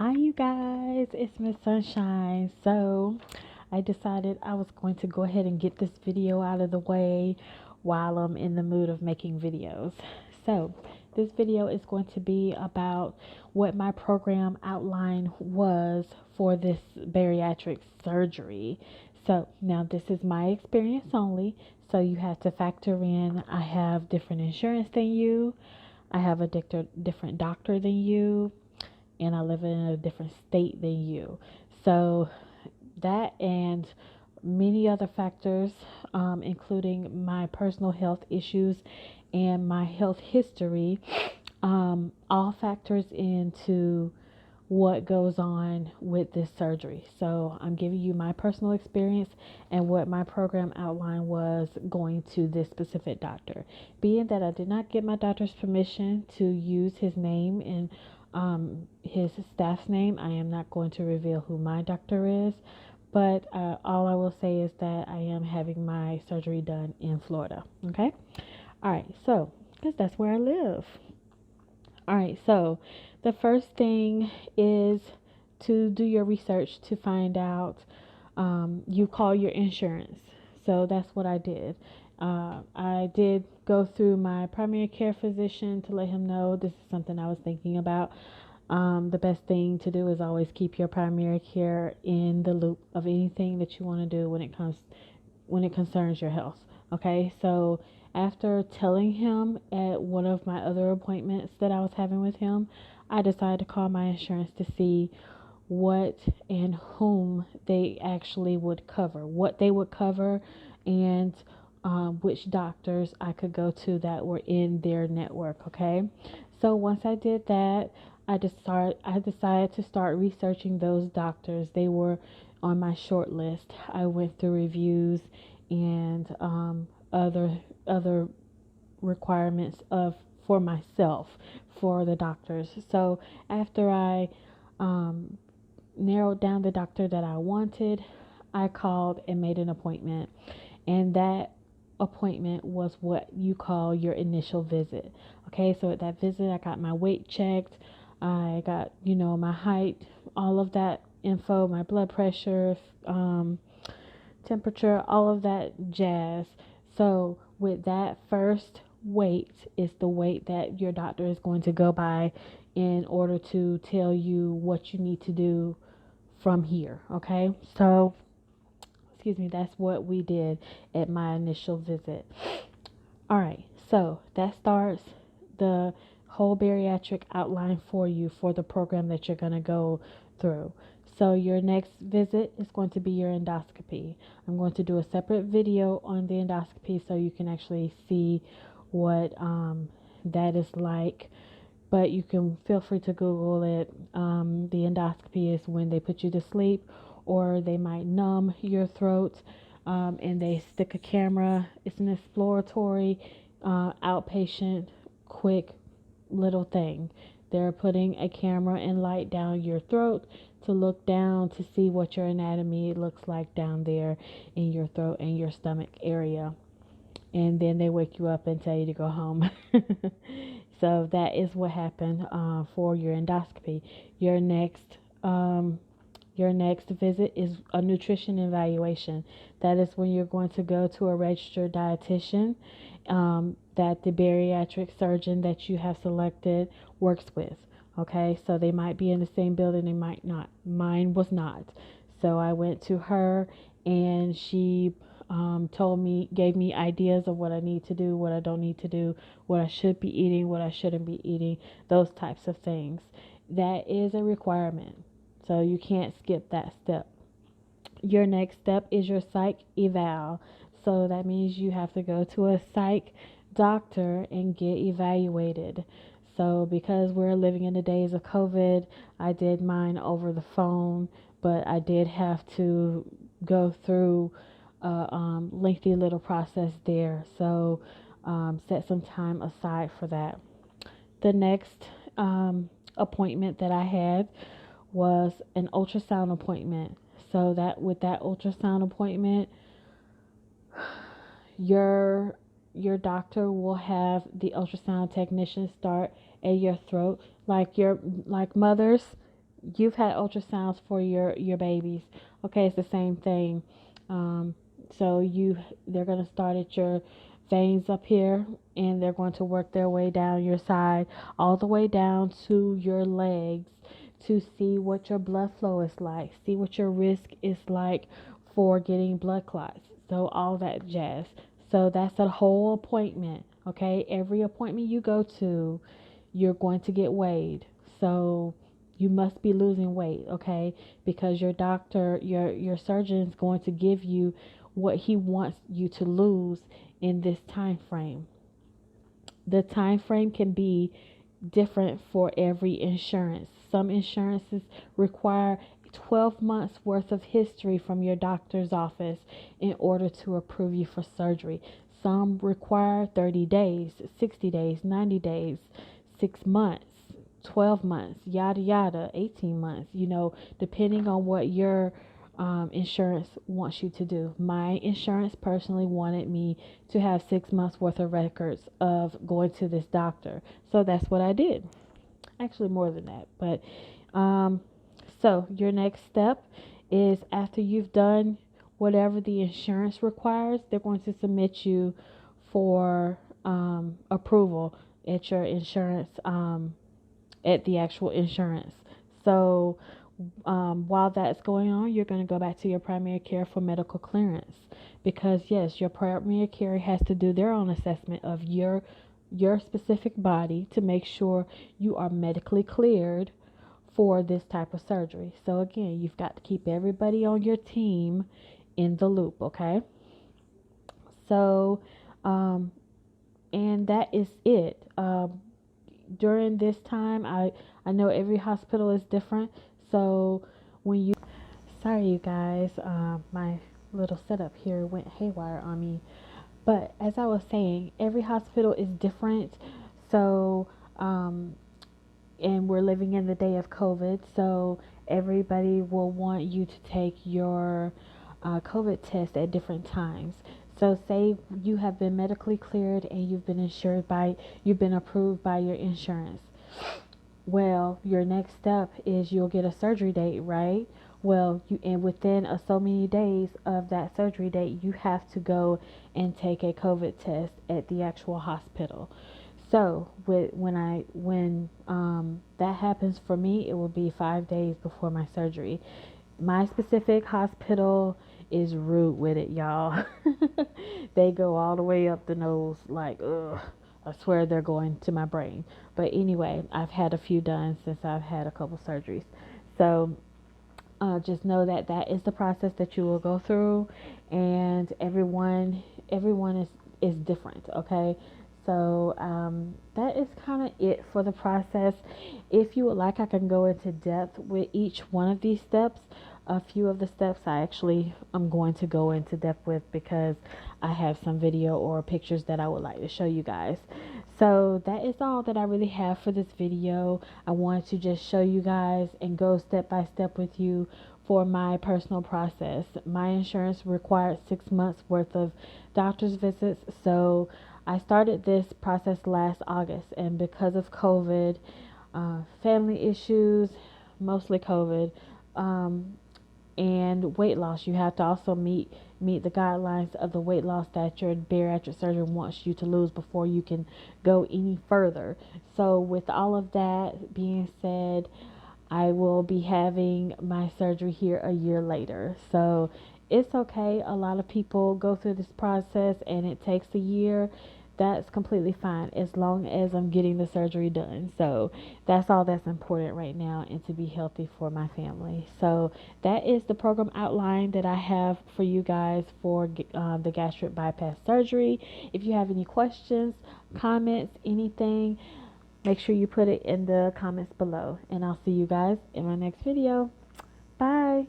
Hi, you guys, it's Miss Sunshine. So, I decided I was going to go ahead and get this video out of the way while I'm in the mood of making videos. So, this video is going to be about what my program outline was for this bariatric surgery. So, now this is my experience only, so you have to factor in I have different insurance than you, I have a different doctor than you, and I live in a different state than you. So that and many other factors, including my personal health issues and my health history, all factors into what goes on with this surgery. So I'm giving you my personal experience and what my program outline was going to this specific doctor. Being that I did not get my doctor's permission to use his name and his staff's name, I am not going to reveal who my doctor is. But all I will say is that I am having my surgery done in Florida. Okay. All right. So, because that's where I live. All right, so the first thing is to do your research to find out. You call your insurance. So that's what I did. I did go through my primary care physician to let him know this is something I was thinking about. The best thing to do is always keep your primary care in the loop of anything that you want to do when it concerns your health. Okay, so after telling him at one of my other appointments that I was having with him, I decided to call my insurance to see what and whom they actually would cover, what they would cover, and which doctors I could go to that were in their network. Okay, so once I did that, I decided to start researching those doctors. They were on my short list. I went through reviews and other requirements of for myself for the doctors. So after I um, narrowed down the doctor that I wanted, I called and made an appointment, and that appointment was what you call your initial visit. Okay, so at that visit, I got my weight checked, I got my height, all of that info, my blood pressure, temperature, all of that jazz. So, with that first weight is the weight that your doctor is going to go by in order to tell you what you need to do from here. Okay, so excuse me, that's what we did at my initial visit. All right, so that starts the whole bariatric outline for you for the program that you're going to go through. So your next visit is going to be your endoscopy. I'm going to do a separate video on the endoscopy so you can actually see what that is like. But you can feel free to Google it. The endoscopy is when they put you to sleep, or they might numb your throat, and they stick a camera. It's an exploratory, outpatient, quick little thing. They're putting a camera and light down your throat to look down to see what your anatomy looks like down there in your throat and your stomach area. And then they wake you up and tell you to go home. So that is what happened for your endoscopy. Your next um, your next visit is a nutrition evaluation. That is when you're going to go to a registered dietitian that the bariatric surgeon that you have selected works with. Okay, so they might be in the same building, they might not. Mine was not. So I went to her, and she gave me ideas of what I need to do, what I don't need to do, what I should be eating, what I shouldn't be eating, those types of things. That is a requirement. So you can't skip that step. Your next step is your psych eval. So that means you have to go to a psych doctor and get evaluated. So because we're living in the days of COVID, I did mine over the phone, but I did have to go through a lengthy little process there. So set some time aside for that. The next appointment that I had was an ultrasound appointment. So that with that ultrasound appointment, your your doctor will have the ultrasound technician start at your throat, like mothers you've had ultrasounds for your babies. Okay, it's the same thing. Um, so they're going to start at your veins up here, and they're going to work their way down your side, all the way down to your legs, to see what your blood flow is like, see what your risk is like for getting blood clots. So all that jazz. So that's a whole appointment. Okay, every appointment you go to, you're going to get weighed. So you must be losing weight, okay? Because your doctor, your surgeon is going to give you what he wants you to lose in this time frame. The time frame can be different for every insurance. Some insurances require 12 months worth of history from your doctor's office in order to approve you for surgery. Some require 30 days, 60 days, 90 days, 6 months, 12 months, yada yada, 18 months, depending on what your insurance wants you to do. My insurance personally wanted me to have 6 months worth of records of going to this doctor. So that's what I did. Actually, more than that. But so your next step is, after you've done whatever the insurance requires, they're going to submit you for approval at your insurance, at the actual insurance. So while that's going on, you're going to go back to your primary care for medical clearance, because yes, your primary care has to do their own assessment of your specific body to make sure you are medically cleared for this type of surgery. So again, you've got to keep everybody on your team in the loop, okay? So and that is it. During this time, I know every hospital is different. So when you, sorry you guys, my little setup here went haywire on me. But as I was saying, every hospital is different. So and we're living in the day of COVID, so everybody will want you to take your COVID test at different times. So say you have been medically cleared and you've been approved by your insurance. Well, your next step is you'll get a surgery date, right? Well, and within so many days of that surgery date, you have to go and take a COVID test at the actual hospital. So when that happens for me, it will be 5 days before my surgery. My specific hospital is rude with it, y'all. They go all the way up the nose, like, ugh. I swear they're going to my brain. But anyway, I've had a few done since I've had a couple surgeries. So just know that that is the process that you will go through, and everyone is different. Okay, so that is kind of it for the process. If you would like, I can go into depth with each one of these steps. A few of the steps I'm going to go into depth with, because I have some video or pictures that I would like to show you guys. So that is all that I really have for this video. I wanted to just show you guys and go step by step with you for my personal process. My insurance required 6 months worth of doctor's visits, so I started this process last August, and because of COVID, family issues, mostly COVID, and weight loss, you have to also meet the guidelines of the weight loss that your bariatric surgeon wants you to lose before you can go any further. So with all of that being said, I will be having my surgery here a year later. So it's okay. A lot of people go through this process and it takes a year. That's completely fine as long as I'm getting the surgery done. So that's all that's important right now, and to be healthy for my family. So that is the program outline that I have for you guys for the gastric bypass surgery. If you have any questions, comments, anything, make sure you put it in the comments below, and I'll see you guys in my next video. Bye.